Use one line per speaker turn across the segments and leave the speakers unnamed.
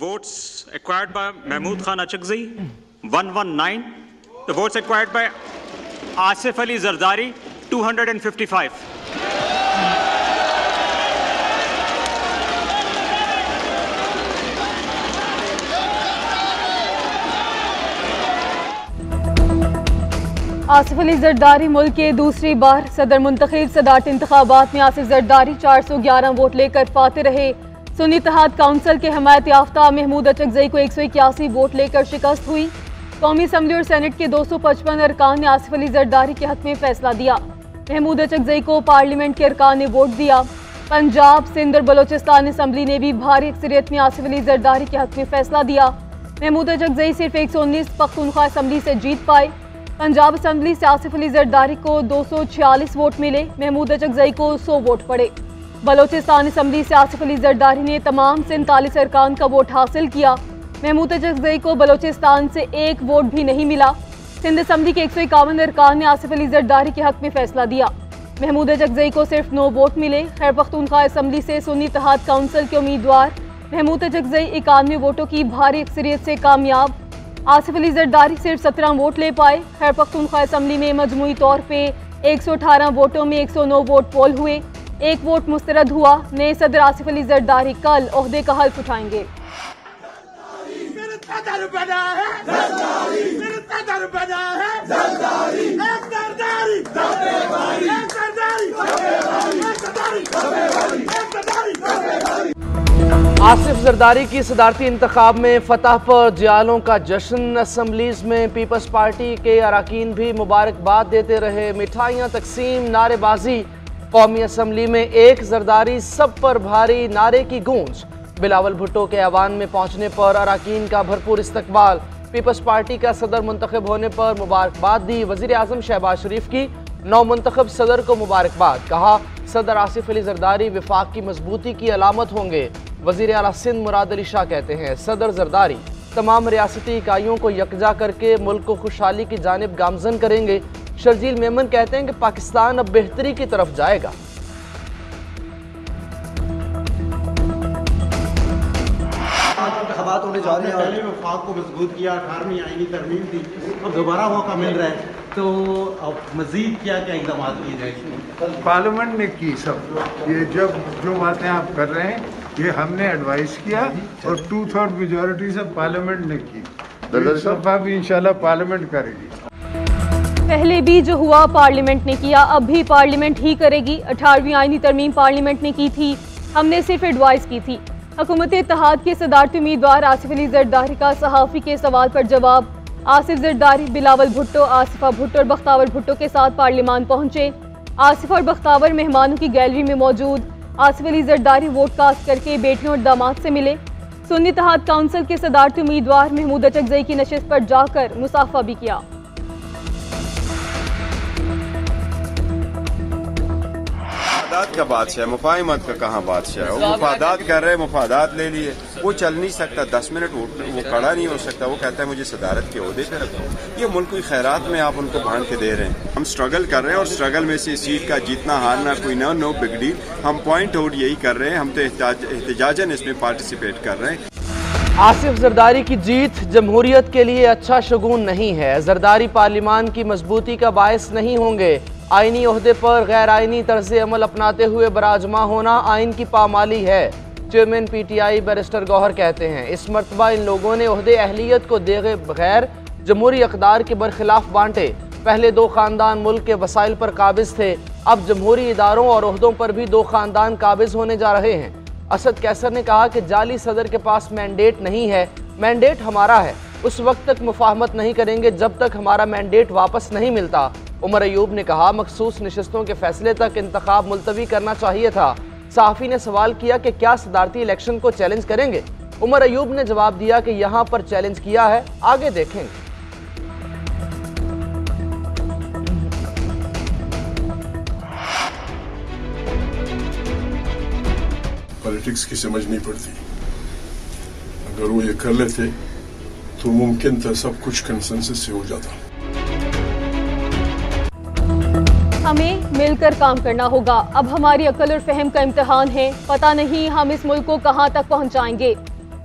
votes acquired by Mahmood Khan Achakzi, 119. The votes acquired by Asif Ali Zardari, 255.
Asif Ali Zardari मुल्क के दूसरी बार सदर मुंतखब। सदारती इंतखाबात में आसिफ जरदारी 411 वोट लेकर फाते रहे। सुन्नी इत्तेहाद काउंसिल के हमायत याफ्ता महमूद अचकजई को 181 वोट लेकर शिकस्त हुई। कौमी असम्बली और सेनेट के 255 अरकान ने आसिफ अली जरदारी के हक में फैसला दिया। महमूद अचकजई को पार्लियामेंट के अरकान ने वोट दिया। पंजाब, सिंध और बलोचिस्तान असम्बली ने भी भारी अक्सरियत में आसिफ अली जरदारी के हक में फैसला दिया। महमूद अचकजई सिर्फ 119 पख्तूनख्वा असम्बली से जीत पाए। पंजाब असम्बली से आसिफ अली जरदारी को 246 वोट मिले। महमूद अचकजई को 100 वोट पड़े। बलोचिस्तान असम्बली से आसिफ अली जरदारी ने तमाम 47 अरकान का वोट हासिल किया। महमूद अचकजई को बलोचिस्तान से 1 वोट भी नहीं मिला। सिंध असम्बली के 151 अरकान ने आसिफ अली जरदारी के हक में फैसला दिया। महमूद अचकजई को सिर्फ 9 वोट मिले। खैबर पख्तूनख्वा असम्बली से सुन्नी इत्तेहाद काउंसिल के उम्मीदवार महमूद अचकजई 91 वोटों की भारी अक्सरियत से कामयाब। आसिफ अली जरदारी सिर्फ 17 वोट ले पाए। खैबर पख्तूनख्वा असम्बली में मजमूई तौर पे 118 वोटों में 109 वोट पोल हुए। 1 वोट मुस्तरद हुआ। नए सदर आसिफ अली जरदारी कल ओहदे का हल्फ उठाएंगे।
आसिफ जरदारी की सदारती इंतखाब में फतह पर जियालों का जश्न। असम्बलीज में पीपल्स पार्टी के अरकान भी मुबारकबाद देते रहे। मिठाइयाँ तकसीम, नारेबाजी। कौमी असम्बली में एक जरदारी सब पर भारी नारे की गूंज। बिलावल भुट्टो के ऐवान में पहुंचने पर अरकान का भरपूर इस्तकबाल। पीपल्स पार्टी का सदर मुंतखब होने पर मुबारकबाद दी। वज़ीर आज़म शहबाज शरीफ की नौ मुंतखब सदर को मुबारकबाद। कहा सदर आसिफ अली जरदारी विफाक की मजबूती की अलामत होंगे। वज़ीर आला सिंध मुराद अली शाह कहते हैं सदर जरदारी तमाम रियासती इकाइयों को यकजा करके मुल्क को खुशहाली की जानिब गामजन करेंगे। शर्जील मेमन कहते हैं कि पाकिस्तान अब बेहतरी की तरफ जाएगा।
होने जा रहे हैं। पहले वफाक को मजबूत किया, 18वीं आईनी तरमीम दी, अब दोबारा मौका मिल रहा है, तो अब मजीद क्या क्या इक़दाम किए जाएंगे?
पार्लियामेंट ने की सब ये जो बातें आप कर रहे हैं ये हमने एडवाइस किया और 2/3 मेजॉरिटी से पार्लियामेंट ने की। इस दफा भी इंशाल्लाह पार्लियामेंट करेगी।
पहले भी जो हुआ पार्लियामेंट ने किया, अब भी पार्लियामेंट ही करेगी। 18वीं आईनी तरमीम पार्लियामेंट ने की थी, हमने सिर्फ एडवाइस की थी। हुकूमत इत्तेहाद के सदारती उम्मीदवार आसिफ अली जरदारी का सहाफ़ी के सवाल पर जवाब। आसिफ जरदारी बिलावल भुट्टो, आसिफा भुट्टो और बख्तावर भुट्टो के साथ पार्लियामान पहुंचे। आसिफ और बख्तावर मेहमानों की गैलरी में मौजूद। आसिफ अली जरदारी वोट कास्ट करके बेटियों और दामाद से मिले। सुन्नी इत्तेहाद काउंसिल के सदारती उम्मीदवार महमूद अचकजई की नशिस्त पर जाकर मुसाफा भी किया।
मुफादात का बादशाह, मुफाहिमत का कहाँ बादशाह है? वो मुफादात कर रहे, मुफादात ले लिए। वो चल नहीं सकता, 10 मिनट वो खड़ा नहीं हो सकता। वो कहता है मुझे सदारत के ओहदे पे रखो। ये मुल्क की खैरात में आप उनको बांध के दे रहे हैं। हम स्ट्रगल कर रहे हैं और स्ट्रगल में से सीट का जीतना हारना कोई नो बिग डील। हम पॉइंट आउट यही कर रहे हैं, हम तो एहतजाजन इसमें पार्टिसिपेट कर रहे हैं।
आसिफ जरदारी की जीत जमहूरियत के लिए अच्छा शगुन नहीं है। जरदारी पार्लियामान की मजबूती का बायस नहीं होंगे। आइनी ओहदे पर गैर आइनी तर्ज अमल अपनाते हुए बराजमा होना आइन की पामाली है। चेयरमैन PTI बैरिस्टर गौहर कहते हैं इस मरतबा इन लोगों ने ओहदे अहलियत को देगे बगैर जमहूरी अक़दार के बरखिलाफ बांटे। पहले 2 ख़ानदान मुल्क के वसाइल पर काबिज थे, अब जमहूरी इदारों और ओहदों पर भी 2 ख़ानदान काबिज होने जा रहे हैं। असद कैसर ने कहा कि जाली सदर के पास मैंडेट नहीं है, मैंडेट हमारा है। उस वक्त तक मुफाहमत नहीं करेंगे जब तक हमारा मैंडेट वापस नहीं मिलता। उमर अयूब ने कहा मखसूस नशिस्तों के फैसले तक इंतखाब मुलतवी करना चाहिए था। सहाफ़ी ने सवाल किया कि क्या सदारती इलेक्शन को चैलेंज करेंगे? उमर अयूब ने जवाब दिया कि यहाँ पर चैलेंज किया है, आगे देखेंगे।
पॉलिटिक्स की समझ नहीं पड़ती। अगर वो ये कर लेते तो मुमकिन था सब कुछ कंसेंसस से हो जाता।
हमें मिलकर काम करना होगा। अब हमारी अक्ल और फहम का इम्तिहान है। पता नहीं हम इस मुल्क को कहां तक पहुंचाएंगे।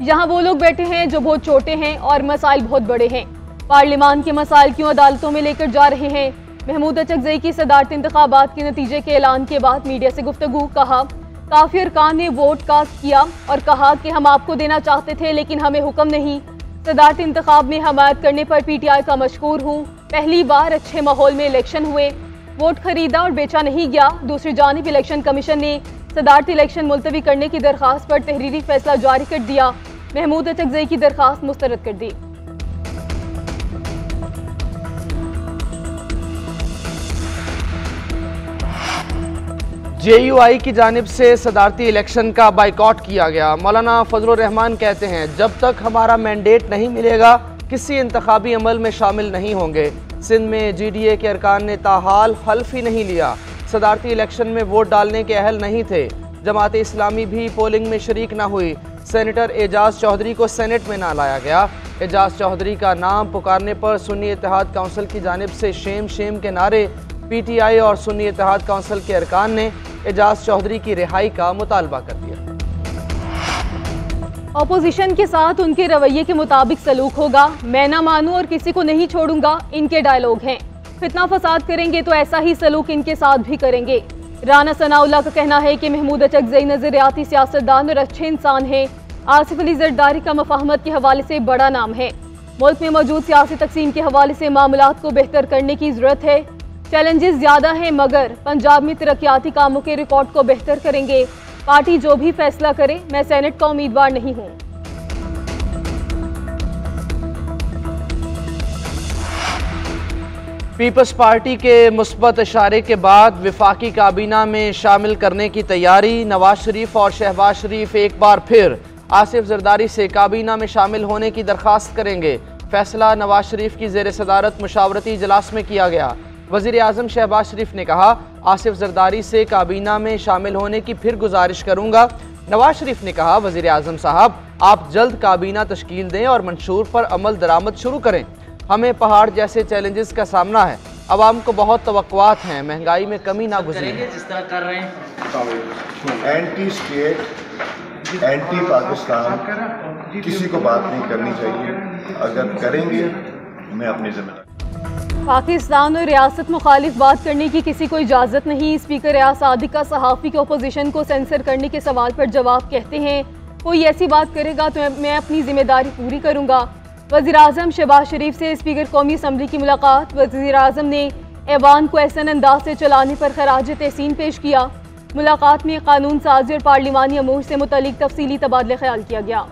यहाँ वो लोग बैठे हैं जो बहुत छोटे हैं और मसाइल बहुत बड़े हैं। पार्लिमान के मसाइल क्यों अदालतों में लेकर जा रहे हैं? महमूद अचकजई की सदारती इंतखाबात के नतीजे के ऐलान के बाद मीडिया से गुफ्तगू। कहा, काफी अरकान ने वोट कास्ट किया और कहा कि हम आपको देना चाहते थे लेकिन हमें हुक्म नहीं। सदारती इंतखाब में हमायत करने पर PTI का मशकूर हूँ। पहली बार अच्छे माहौल में इलेक्शन हुए, वोट खरीदा और बेचा नहीं गया। दूसरी जानिब इलेक्शन कमीशन ने सदारती इलेक्शन मुलतवी करने की दरखास्त पर तहरीरी फैसला जारी कर दिया। महमूद अचकजई की दरखास्त मुस्तरद कर दी।
JUI की जानिब से सदारती इलेक्शन का बाइकआउट किया गया। मौलाना फजलुर रहमान कहते हैं, जब तक हमारा मैंडेट नहीं मिलेगा किसी इंतखाबी अमल में शामिल नहीं होंगे। सिंध में GDA के अरकान ने ताहाल हल्फ ही नहीं लिया। सदारती इलेक्शन में वोट डालने के अहल नहीं थे। जमात इस्लामी भी पोलिंग में शरीक न हुई। सेनेटर एजाज चौधरी को सेनेट में ना लाया गया। एजाज चौधरी का नाम पुकारने पर सुन्नी इत्तेहाद काउंसिल की जानिब से शेम शेम के नारे। PTI और सुन्नी इत्तेहाद काउंसिल के अरकान ने एजाज चौधरी की रिहाई का मुतालबा कर दिया।
अपोजिशन के साथ उनके रवैये के मुताबिक सलूक होगा। मैं ना मानूं और किसी को नहीं छोड़ूंगा, इनके डायलॉग हैं। फितना फसाद करेंगे तो ऐसा ही सलूक इनके साथ भी करेंगे। राना सनाउल्लाह का कहना है कि महमूद अचकजई नजरियाती सियासतदान और अच्छे इंसान हैं। आसिफ अली जरदारी का मफाहमत के हवाले से बड़ा नाम है। मुल्क में मौजूद सियासी तकसीम के हवाले से मामलात को बेहतर करने की जरूरत है। चैलेंजेस ज्यादा हैं मगर पंजाब में तरक्याती कामों के रिकॉर्ड को बेहतर करेंगे। पार्टी जो भी फैसला करे, मैं सेनेट का उम्मीदवार नहीं हूँ।
पीपल्स पार्टी के मुस्बत इशारे के बाद विफाकी काबीना में शामिल करने की तैयारी। नवाज शरीफ और शहबाज शरीफ एक बार फिर आसिफ जरदारी से काबीना में शामिल होने की दरखास्त करेंगे। फैसला नवाज शरीफ की ज़ेर सदारत मुशावरती इजलास में किया गया। वज़ीर आज़म शहबाज शरीफ ने कहा, आसिफ जरदारी से काबीना में शामिल होने की फिर गुजारिश करूंगा। नवाज शरीफ ने कहा, वज़ीर आज़म साहब आप जल्द काबीना तश्कील दें और मंशूर पर अमल दरामद शुरू करें। हमें पहाड़ जैसे चैलेंजेस का सामना है। अवाम को बहुत तवक्कुआत हैं, महंगाई में कमी ना गुजरे।
जिस तरह कर रहे हैं
एंटी स्टेट एंटी पाकिस्तान किसी को बात नहीं करनी चाहिए। अगर करेंगे मैं अपनी जिम्मेदारी।
पाकिस्तान और रियासत मुखालिफ बात करने की किसी को इजाज़त नहीं। स्पीकर रियाज सादिक का सहाफ़ी के अपोजिशन को सेंसर करने के सवाल पर जवाब कहते हैं, कोई ऐसी बात करेगा तो मैं अपनी जिम्मेदारी पूरी करूँगा। वज़ीर आज़म शहबाज शरीफ से स्पीकर कौमी असम्बली की मुलाकात। वज़ीर आज़म ने ऐवान को एहसन अंदाज से चलाने पर खराज तहसीन पेश किया। मुलाकात में कानून साजी और पार्लिमानी अमूर से मुतल्लिक तफसीली तबादला ख्याल किया गया।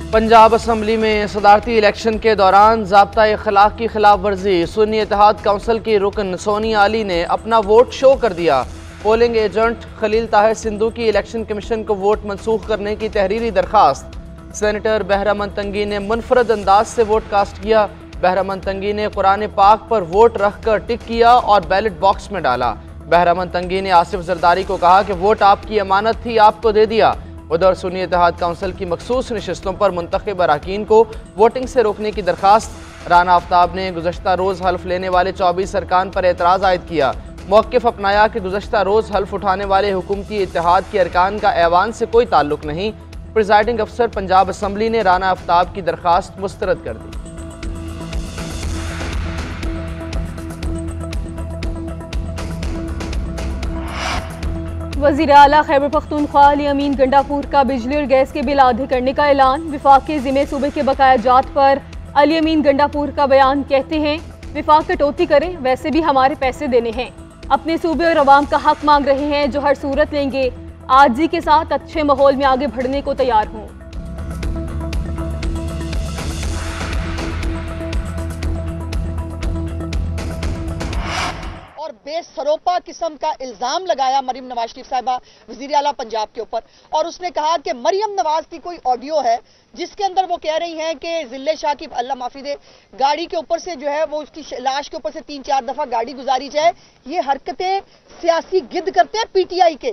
पंजाब असम्बली में सदारती इलेक्शन के दौरान ज़ाब्ता अखलाक की खिलाफ वर्जी। सुन्नी इत्तेहाद काउंसिल की रुकन सोनिया अली ने अपना वोट शो कर दिया। पोलिंग एजेंट खलील ताहिर सिंधु की इलेक्शन कमीशन को वोट मनसूख करने की तहरीरी दरखास्त। सेनेटर बहरामंद तंगी ने मुनफरद अंदाज से वोट कास्ट किया। बहरामंद तंगी ने कुरान पाक पर वोट रख कर टिक किया और बैलेट बॉक्स में डाला। बहरामंद तंगी ने आसिफ जरदारी को कहा कि वोट आपकी अमानत थी, आपको दे दिया। उधर सुन्नी इत्तेहाद काउंसिल की मखसूस नशिस्तों पर मुंतखब अरकान को वोटिंग से रोकने की दरखास्त। राना आफ्ताब ने गुज़श्ता रोज़ हल्फ लेने वाले 24 अरकान पर एतराज़ आयद किया। मौक़िफ़ अपनाया कि गुज़श्ता रोज़ हल्फ उठाने वाले हुकूमती इत्तेहाद के अरकान का ऐवान से कोई ताल्लुक नहीं। प्रिजाइडिंग अफसर पंजाब असम्बली ने राना आफ्ताब की दरखास्त मुस्तरद कर दी।
वज़ीर आला खैबर पख्तूनख्वा अली अमीन गंडापुर का बिजली और गैस के बिल आधे करने का ऐलान। विफाक के ज़िम्मे सूबे के बकाया जात पर अली अमीन गंडापुर का बयान। कहते हैं, विफाक कटौती करे, वैसे भी हमारे पैसे देने हैं। अपने सूबे और अवाम का हक मांग रहे हैं जो हर सूरत लेंगे। आजी के साथ अच्छे माहौल में आगे बढ़ने को तैयार हूँ।
और बेसरोपा किस्म का इल्जाम लगाया मरियम नवाज शरीफ साहिबा वजीर आला पंजाब के ऊपर। और उसने कहा कि मरियम नवाज की कोई ऑडियो है जिसके अंदर वो कह रही हैं कि जिले शाह की अल्लाह माफी दे गाड़ी के ऊपर से जो है वो उसकी लाश के ऊपर से 3-4 दफा गाड़ी गुजारी जाए। ये हरकतें सियासी गिद्द करते हैं PTI के।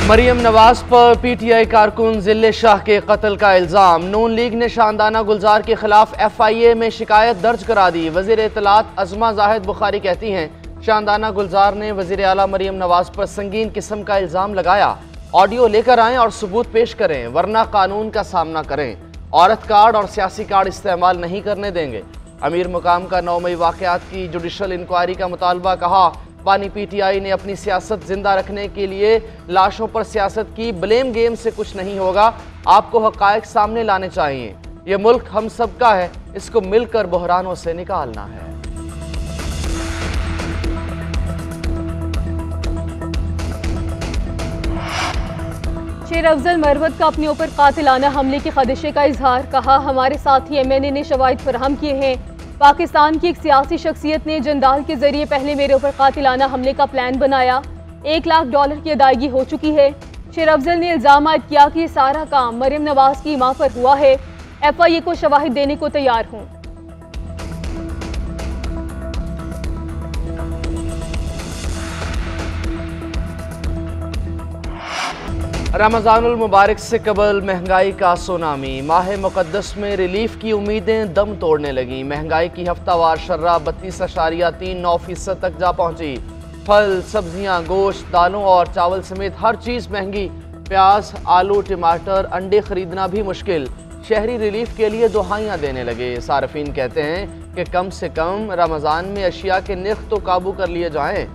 मरियम नवाज पर पीटीआई कारकुन जिले शाह के कत्ल का इल्ज़ाम। नून लीग ने शानदाना गुलजार के खिलाफ FIA में शिकायत दर्ज करा दी। वज़ीर इत्तलात अज़मा जाहिद बुखारी कहती हैं, शानदाना गुलजार ने वज़ीर आला मरियम नवाज पर संगीन किस्म का इल्ज़ाम लगाया। ऑडियो लेकर आएँ और सबूत पेश करें, वरना कानून का सामना करें। औरत कार्ड और सियासी कार्ड इस्तेमाल नहीं करने देंगे। अमीर मुकाम का 9 मई वाक़यात की जुडिशल इंक्वायरी का मुतालबा। कहा, बानी PTI ने अपनी सियासत जिंदा रखने के लिए लाशों पर सियासत की। ब्लेम गेम से कुछ नहीं होगा, आपको हक़ाइक़ सामने लाने चाहिए। ये मुल्क हम सबका है, इसको मिलकर बहरानों से निकालना है।
शेर अफजल मरवत का अपने ऊपर कातिलाना हमले की खदशे का इजहार। कहा, हमारे साथी MNA ने शवाहिद फराहम किए हैं। पाकिस्तान की एक सियासी शख्सियत ने जंदाल के जरिए पहले मेरे ऊपर कातिलाना हमले का प्लान बनाया। $1 लाख की अदायगी हो चुकी है। शेर अफजल ने इल्जाम आयद किया कि सारा काम मरियम नवाज की मां पर हुआ है। FIA को शवाहिद देने को तैयार हूँ।
रमज़ानुल मुबारक से कबल महंगाई का सुनामी। माह मुक़द्दस में रिलीफ की उम्मीदें दम तोड़ने लगीं। महंगाई की हफ्तावार शर्रा 32.39% तक जा पहुंची। फल, सब्जियां, गोश्त, दालों और चावल समेत हर चीज़ महंगी। प्याज, आलू, टमाटर, अंडे खरीदना भी मुश्किल। शहरी रिलीफ के लिए दुहाइयाँ देने लगे। सार्फिन कहते हैं कि कम से कम रमज़ान में अशिया के निर्ख तो काबू कर लिए जाएँ।